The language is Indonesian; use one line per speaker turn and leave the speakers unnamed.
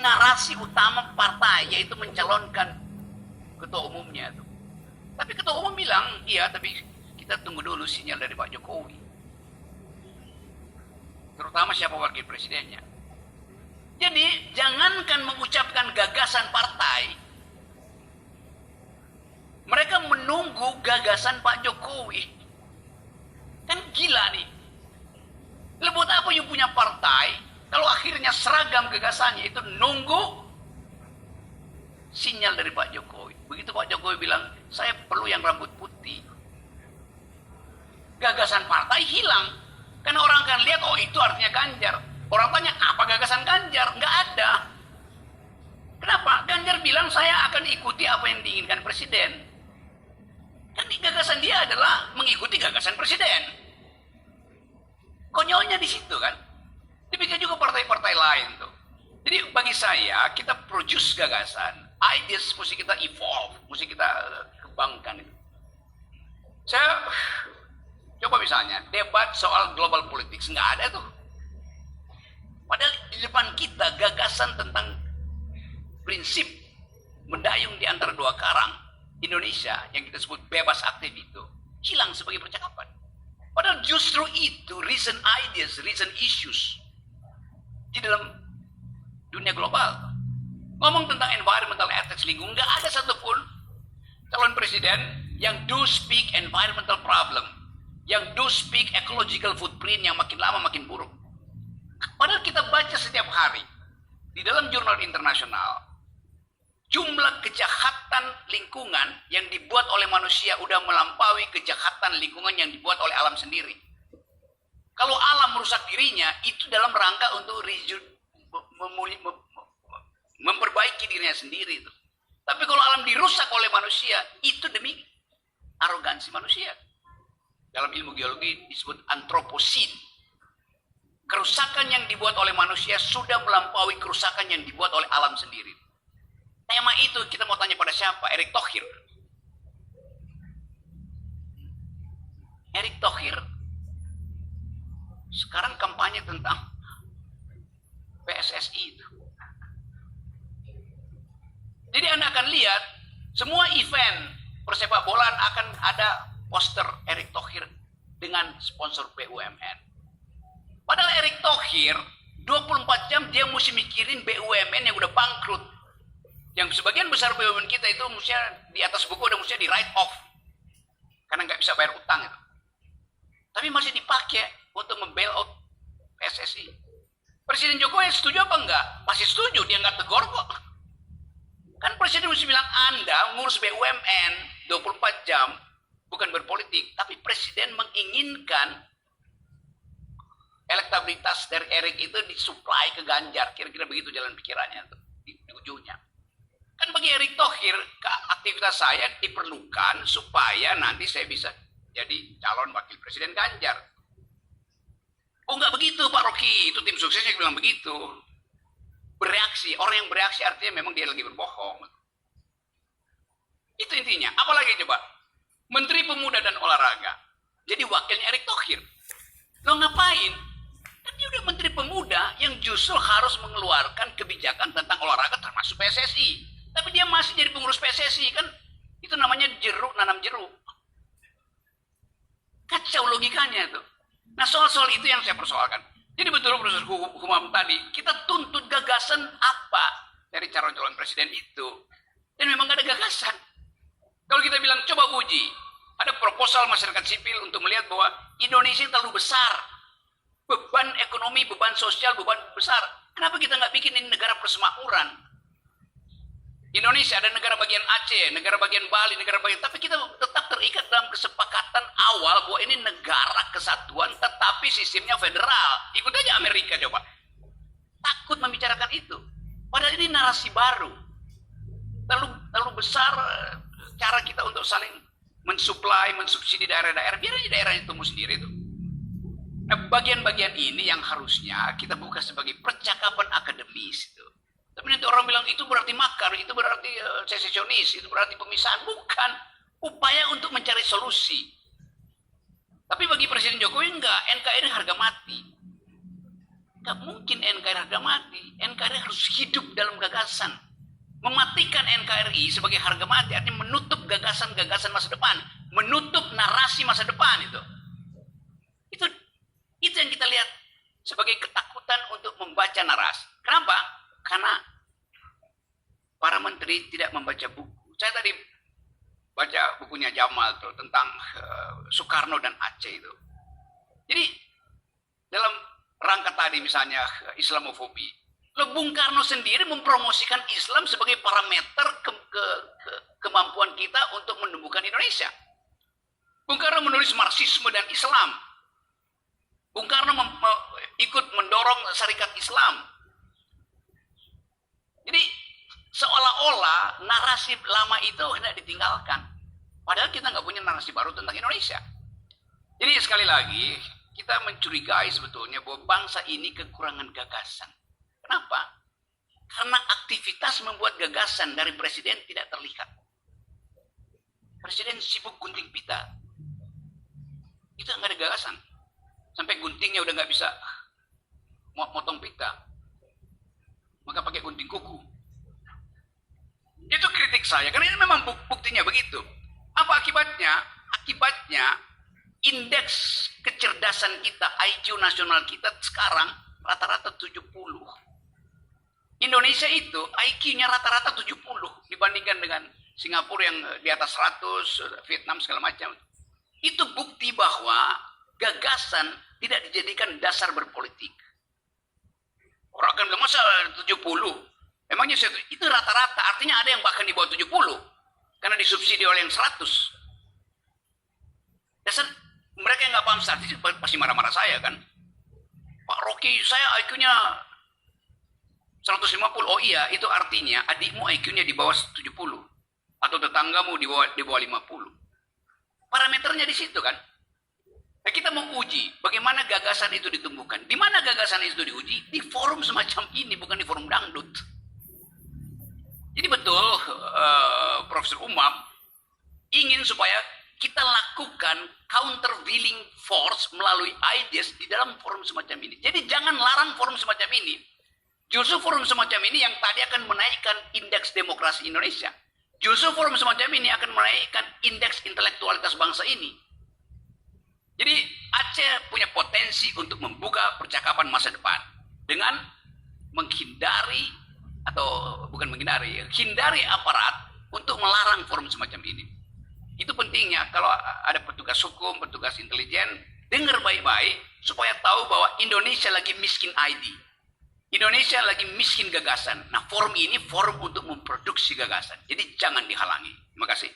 narasi utama partai, yaitu mencalonkan ketua umumnya itu. Tapi ketua umum bilang, iya tapi kita tunggu dulu sinyal dari Pak Jokowi. Terutama siapa wakil presidennya. Jadi jangankan mengucapkan gagasan partai, mereka menunggu gagasan Pak Jokowi. Kan gila nih. Lalu buat apa you punya partai kalau akhirnya seragam gagasannya itu nunggu sinyal dari Pak Jokowi. Begitu Pak Jokowi bilang, saya perlu yang rambut putih. Gagasan partai hilang. Karena orang akan lihat, oh itu artinya Ganjar. Orang tanya, apa gagasan Ganjar? Nggak ada. Kenapa? Ganjar bilang, saya akan ikuti apa yang diinginkan Presiden. Kan gagasan dia adalah mengikuti gagasan Presiden. Konyolnya di situ kan. Demikian juga partai-partai lain tuh. Jadi bagi saya, kita produce gagasan. Ideas mesti kita evolve, mesti kita kembangkan. Saya coba misalnya, debat soal global politics. Nggak ada tuh. Padahal di depan kita gagasan tentang prinsip mendayung di antara dua karang Indonesia yang kita sebut bebas aktif itu hilang sebagai percakapan. Padahal justru itu recent ideas, recent issues di dalam dunia global. Ngomong tentang environmental ethics lingkungan, nggak ada satupun calon presiden yang do speak environmental problem, yang do speak ecological footprint yang makin lama makin buruk. Padahal kita baca setiap hari di dalam jurnal internasional, jumlah kejahatan lingkungan yang dibuat oleh manusia udah melampaui kejahatan lingkungan yang dibuat oleh alam sendiri. Kalau alam merusak dirinya, itu dalam rangka untuk memperbaiki dirinya sendiri. Tapi kalau alam dirusak oleh manusia, itu demi arogansi manusia. Dalam ilmu geologi disebut antroposin. Kerusakan yang dibuat oleh manusia sudah melampaui kerusakan yang dibuat oleh alam sendiri. Tema itu kita mau tanya pada siapa? Erick Thohir. Erick Thohir sekarang kampanye tentang PSSI itu. Jadi Anda akan lihat semua event persepak bolaan akan ada poster Erick Thohir dengan sponsor BUMN. Padahal Erick Thohir 24 jam dia mesti mikirin BUMN yang udah bangkrut. Yang sebagian besar BUMN kita itu mestinya di atas buku udah mestinya di write off. Karena nggak bisa bayar utang itu. Tapi masih dipakai untuk membail out PSSI. Presiden Jokowi setuju apa enggak? Masih setuju, dia nggak tegur kok. Kan Presiden mesti bilang, Anda ngurus BUMN 24 jam, bukan berpolitik. Tapi Presiden menginginkan elektabilitas dari Erick itu disuplai ke Ganjar. Kira-kira begitu jalan pikirannya tuh, di ujungnya. Kan bagi Erick Thohir, aktivitas saya diperlukan supaya nanti saya bisa jadi calon wakil presiden Ganjar. Oh nggak begitu Pak Rocky, itu tim suksesnya bilang begitu. Bereaksi, orang yang bereaksi artinya memang dia lagi berbohong. Itu intinya. Apalagi coba, Menteri Pemuda dan Olahraga jadi wakilnya Erick Thohir. Lo ngapain? Kan dia udah Menteri Pemuda yang justru harus mengeluarkan kebijakan tentang olahraga termasuk PSSI. Tapi dia masih jadi pengurus PSSI kan, itu namanya jeruk nanam jeruk. Kacau logikanya tuh. Nah soal-soal itu yang saya persoalkan. Jadi betul proses hukum tadi, kita tuntut gagasan apa dari calon-calon presiden itu. Dan memang gak ada gagasan. Kalau kita bilang coba uji, ada proposal masyarakat sipil untuk melihat bahwa Indonesia terlalu besar. Beban ekonomi, beban sosial, beban besar. Kenapa kita nggak bikin ini negara persemakmuran? Indonesia ada negara bagian Aceh, negara bagian Bali, negara bagian... Tapi kita tetap terikat dalam kesepakatan awal bahwa ini negara kesatuan, tetapi sistemnya federal. Ikut aja Amerika coba. Takut membicarakan itu. Padahal ini narasi baru. Terlalu besar cara kita untuk saling mensuplai, mensubsidi daerah-daerah. Biar aja daerahnya tumbuh sendiri itu. Nah, bagian-bagian ini yang harusnya kita buka sebagai percakapan akademis itu. Tapi nanti orang bilang itu berarti makar, itu berarti sesesionis, itu berarti pemisahan. Bukan. Upaya untuk mencari solusi. Tapi bagi Presiden Jokowi enggak, NKRI harga mati. Gak mungkin NKRI harga mati. NKRI harus hidup dalam gagasan. Mematikan NKRI sebagai harga mati artinya menutup gagasan-gagasan masa depan, menutup narasi masa depan itu. Itu yang kita lihat sebagai ketakutan untuk membaca narasi. Kenapa? Karena para menteri tidak membaca buku. Saya tadi baca bukunya Jamal tuh, tentang Soekarno dan Aceh itu. Jadi dalam rangka tadi misalnya Islamofobi, Bung Karno sendiri mempromosikan Islam sebagai parameter kemampuan kita untuk menumbuhkan Indonesia. Bung Karno menulis Marxisme dan Islam. Bung Karno ikut mendorong syarikat Islam. Jadi seolah-olah narasi lama itu hendak ditinggalkan. Padahal kita nggak punya narasi baru tentang Indonesia. Jadi sekali lagi, kita mencurigai sebetulnya bahwa bangsa ini kekurangan gagasan. Kenapa? Karena aktivitas membuat gagasan dari presiden tidak terlihat. Presiden sibuk gunting pita. Itu nggak ada gagasan. Sampai guntingnya udah nggak bisa motong pita. Maka pakai gunting kuku. Itu kritik saya, karena ini memang buktinya begitu. Apa akibatnya? Akibatnya indeks kecerdasan kita, IQ nasional kita sekarang rata-rata 70. Indonesia itu IQ-nya rata-rata 70 dibandingkan dengan Singapura yang di atas 100, Vietnam segala macam. Itu bukti bahwa gagasan tidak dijadikan dasar berpolitik. Orang akan bilang, masa 70? Emangnya itu rata-rata, artinya ada yang bahkan di bawah 70. Karena disubsidi oleh yang 100. Dasar mereka yang nggak paham statistik pasti marah-marah saya kan. Pak Rocky, saya IQ-nya 150. Oh iya, itu artinya adikmu IQ-nya di bawah 70. Atau tetanggamu di bawah 50. Parameternya di situ kan. Nah, kita mau uji bagaimana gagasan itu ditumbuhkan. Di mana gagasan itu diuji? Di forum semacam ini, bukan di forum dangdut. Jadi betul, Profesor Umam ingin supaya kita lakukan countervailing force melalui ideas di dalam forum semacam ini. Jadi jangan larang forum semacam ini. Justru forum semacam ini yang tadi akan menaikkan indeks demokrasi Indonesia. Justru forum semacam ini akan menaikkan indeks intelektualitas bangsa ini. Jadi Aceh punya potensi untuk membuka percakapan masa depan dengan menghindari atau bukan menghindari, hindari aparat untuk melarang forum semacam ini. Itu pentingnya kalau ada petugas hukum, petugas intelijen, dengar baik-baik supaya tahu bahwa Indonesia lagi miskin ID. Indonesia lagi miskin gagasan. Nah, forum ini forum untuk memproduksi gagasan. Jadi jangan dihalangi. Terima kasih.